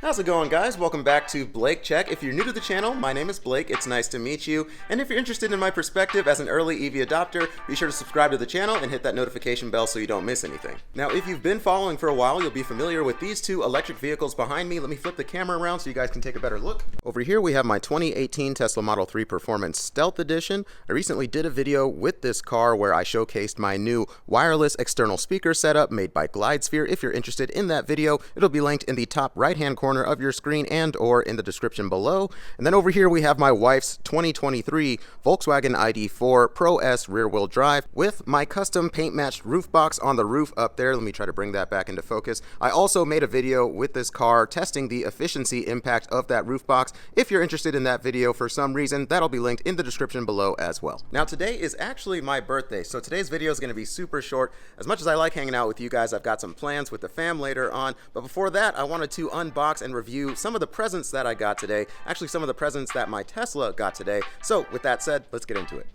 How's it going, guys? Welcome back to Blake Check. If you're new to the channel, my name is Blake. It's nice to meet you. And if you're interested in my perspective as an early EV adopter, be sure to subscribe to the channel and hit that notification bell so you don't miss anything. Now, if you've been following for a while, you'll be familiar with these two electric vehicles behind me. Let me flip the camera around so you guys can take a better look. Over here, we have my 2018 Tesla Model 3 Performance Stealth Edition. I recently did a video with this car where I showcased my new wireless external speaker setup made by GlideSphere. If you're interested in that video, it'll be linked in the top right-hand corner of your screen and or in the description below. And then over here we have my wife's 2023 Volkswagen ID4 Pro S rear-wheel drive with my custom paint-matched roof box on the roof up there. Let me try to bring that back into focus. I also made a video with this car testing the efficiency impact of that roof box. If you're interested in that video for some reason, that'll be linked in the description below as well. Now today is actually my birthday, so today's video is going to be super short. As much as I like hanging out with you guys, I've got some plans with the fam later on, but before that I wanted to unbox and review some of the presents that I got today, actually some of the presents that my Tesla got today. So with that said, let's get into it.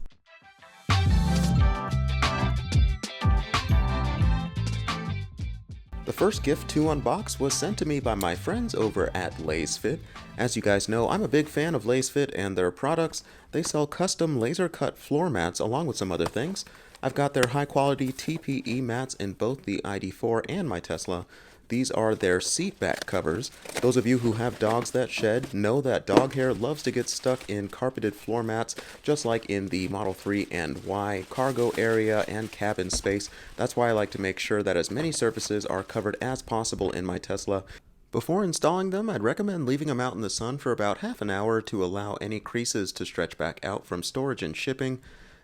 The first gift to unbox was sent to me by my friends over at Lays Fit. As you guys know, I'm a big fan of Lays Fit and their products. They sell custom laser cut floor mats along with some other things. I've got their high quality TPE mats in both the ID4 and my Tesla. These are their seat back covers. Those of you who have dogs that shed know that dog hair loves to get stuck in carpeted floor mats, just like in the Model 3 and Y cargo area and cabin space. That's why I like to make sure that as many surfaces are covered as possible in my Tesla. Before installing them, I'd recommend leaving them out in the sun for about half an hour to allow any creases to stretch back out from storage and shipping.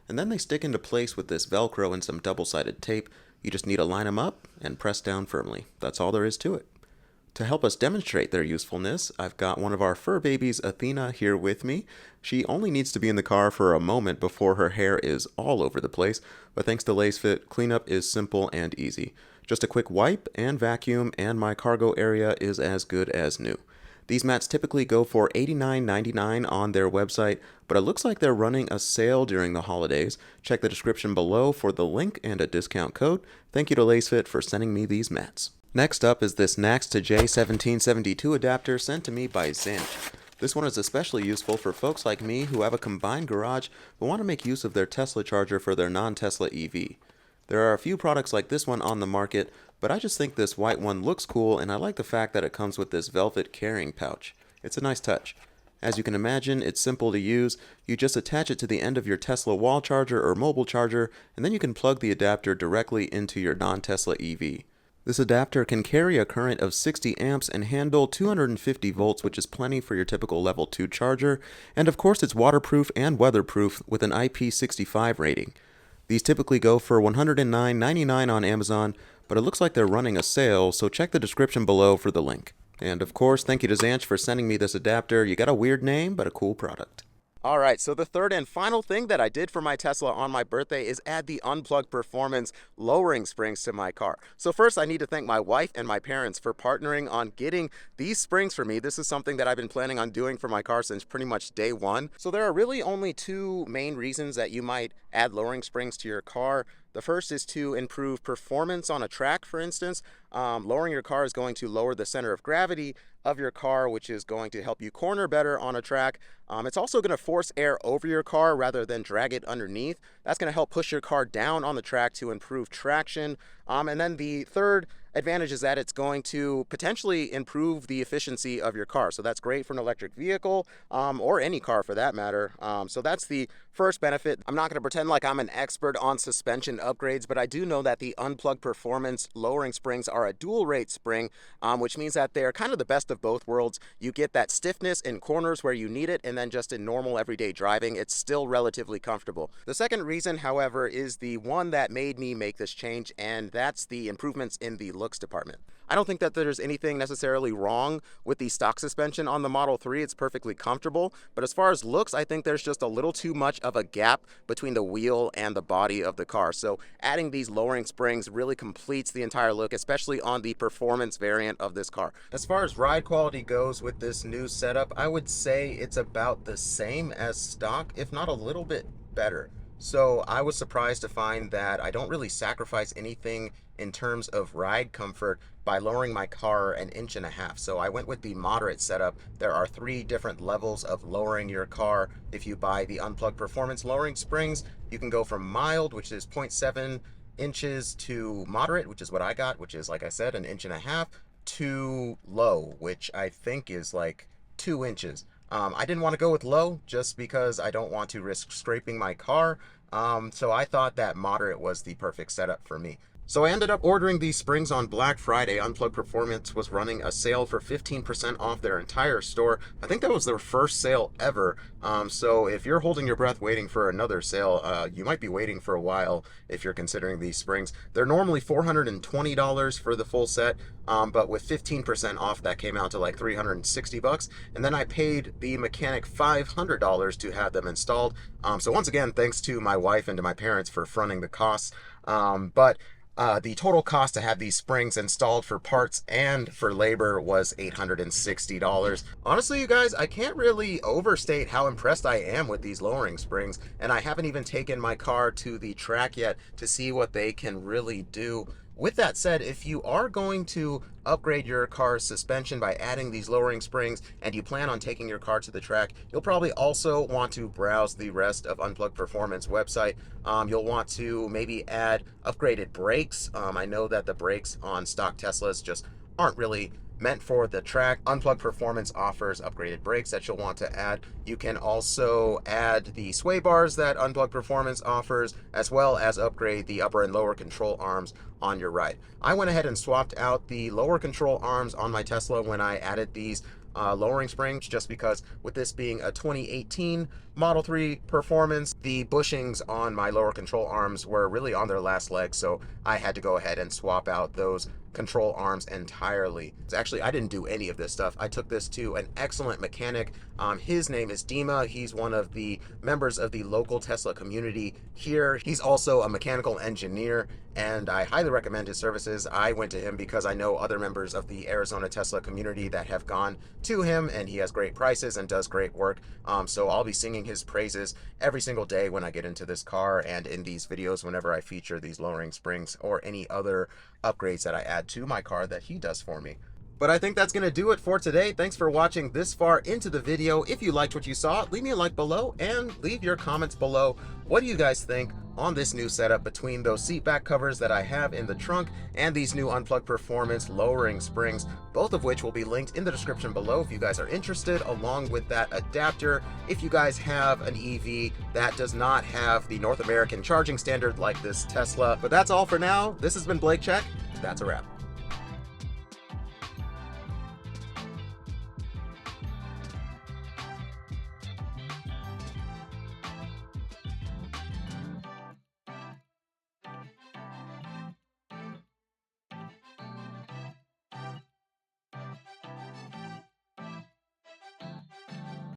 And then they stick into place with this Velcro and some double-sided tape. You just need to line them up and press down firmly. That's all there is to it. To help us demonstrate their usefulness, I've got one of our fur babies, Athena, here with me. She only needs to be in the car for a moment before her hair is all over the place, but thanks to Lays Fit, cleanup is simple and easy. Just a quick wipe and vacuum, and my cargo area is as good as new. These mats typically go for $89.99 on their website, but it looks like they're running a sale during the holidays. Check the description below for the link and a discount code. Thank you to Lays Fit for sending me these mats. Next up is this NAX to J1772 adapter sent to me by Zinch. This one is especially useful for folks like me who have a combined garage but want to make use of their Tesla charger for their non-Tesla EV. There are a few products like this one on the market, but I just think this white one looks cool, and I like the fact that it comes with this velvet carrying pouch. It's a nice touch. As you can imagine, it's simple to use. You just attach it to the end of your Tesla wall charger or mobile charger, and then you can plug the adapter directly into your non-Tesla EV. This adapter can carry a current of 60 amps and handle 250 volts, which is plenty for your typical level 2 charger, and of course it's waterproof and weatherproof with an IP65 rating. These typically go for $109.99 on Amazon, but it looks like they're running a sale, so check the description below for the link. And of course, thank you to Zanch for sending me this adapter. You got a weird name, but a cool product. Alright, so the third and final thing that I did for my Tesla on my birthday is add the Unplugged Performance lowering springs to my car. So first I need to thank my wife and my parents for partnering on getting these springs for me. This is something that I've been planning on doing for my car since pretty much day one. So there are really only two main reasons that you might add lowering springs to your car. The first is to improve performance on a track, for instance. Lowering your car is going to lower the center of gravity of your car, which is going to help you corner better on a track. It's also going to force air over your car rather than drag it underneath. That's going to help push your car down on the track to improve traction. And then the third advantage is that it's going to potentially improve the efficiency of your car. So that's great for an electric vehicle or any car for that matter. So that's the first benefit. I'm not going to pretend like I'm an expert on suspension upgrades, but I do know that the Unplugged Performance lowering springs are a dual rate spring, which means that they're kind of the best of both worlds. You get that stiffness in corners where you need it, and then just in normal everyday driving, it's still relatively comfortable. The second reason, however, is the one that made me make this change, and that's the improvements in the looks department. I don't think that there's anything necessarily wrong with the stock suspension on the Model 3. It's perfectly comfortable, but as far as looks, I think there's just a little too much of a gap between the wheel and the body of the car. So adding these lowering springs really completes the entire look, especially on the performance variant of this car. As far as ride quality goes with this new setup, I would say it's about the same as stock, if not a little bit better. So I was surprised to find that I don't really sacrifice anything in terms of ride comfort by lowering my car an inch and a half. So I went with the moderate setup. There are 3 different levels of lowering your car. If you buy the Unplugged Performance lowering springs, you can go from mild, which is 0.7 inches, to moderate, which is what I got, which is, like I said, an inch and a half, to low, which I think is like 2 inches. I didn't want to go with low just because I don't want to risk scraping my car. So I thought that moderate was the perfect setup for me. So I ended up ordering these springs on Black Friday. Unplugged Performance was running a sale for 15% off their entire store. I think that was their first sale ever. So if you're holding your breath waiting for another sale, you might be waiting for a while if you're considering these springs. They're normally $420 for the full set, but with 15% off, that came out to like $360. And then I paid the mechanic $500 to have them installed. So once again, thanks to my wife and to my parents for fronting the costs. The total cost to have these springs installed for parts and for labor was $860. Honestly, you guys, I can't really overstate how impressed I am with these lowering springs, and I haven't even taken my car to the track yet to see what they can really do. With that said, if you are going to upgrade your car's suspension by adding these lowering springs and you plan on taking your car to the track, you'll probably also want to browse the rest of Unplugged Performance website. You'll want to maybe add upgraded brakes. I know that the brakes on stock Teslas just aren't really meant for the track. Unplugged Performance offers upgraded brakes that you'll want to add. You can also add the sway bars that Unplugged Performance offers, as well as upgrade the upper and lower control arms on your ride. I went ahead and swapped out the lower control arms on my Tesla when I added these lowering springs, just because with this being a 2018 Model 3 Performance, the bushings on my lower control arms were really on their last leg, so I had to go ahead and swap out those control arms entirely. Actually, I didn't do any of this stuff. I took this to an excellent mechanic. His name is Dima. He's one of the members of the local Tesla community here. He's also a mechanical engineer, and I highly recommend his services. I went to him because I know other members of the Arizona Tesla community that have gone to him, and he has great prices and does great work. So I'll be singing his praises every single day when I get into this car and in these videos whenever I feature these lowering springs or any other upgrades that I add to my car that he does for me. But I think that's going to do it for today. Thanks for watching this far into the video. If you liked what you saw, leave me a like below and leave your comments below. What do you guys think on this new setup between those seat back covers that I have in the trunk and these new Unplugged Performance lowering springs, both of which will be linked in the description below if you guys are interested, along with that adapter if you guys have an EV that does not have the North American charging standard like this Tesla. But that's all for now. This has been Blake Check. That's a wrap.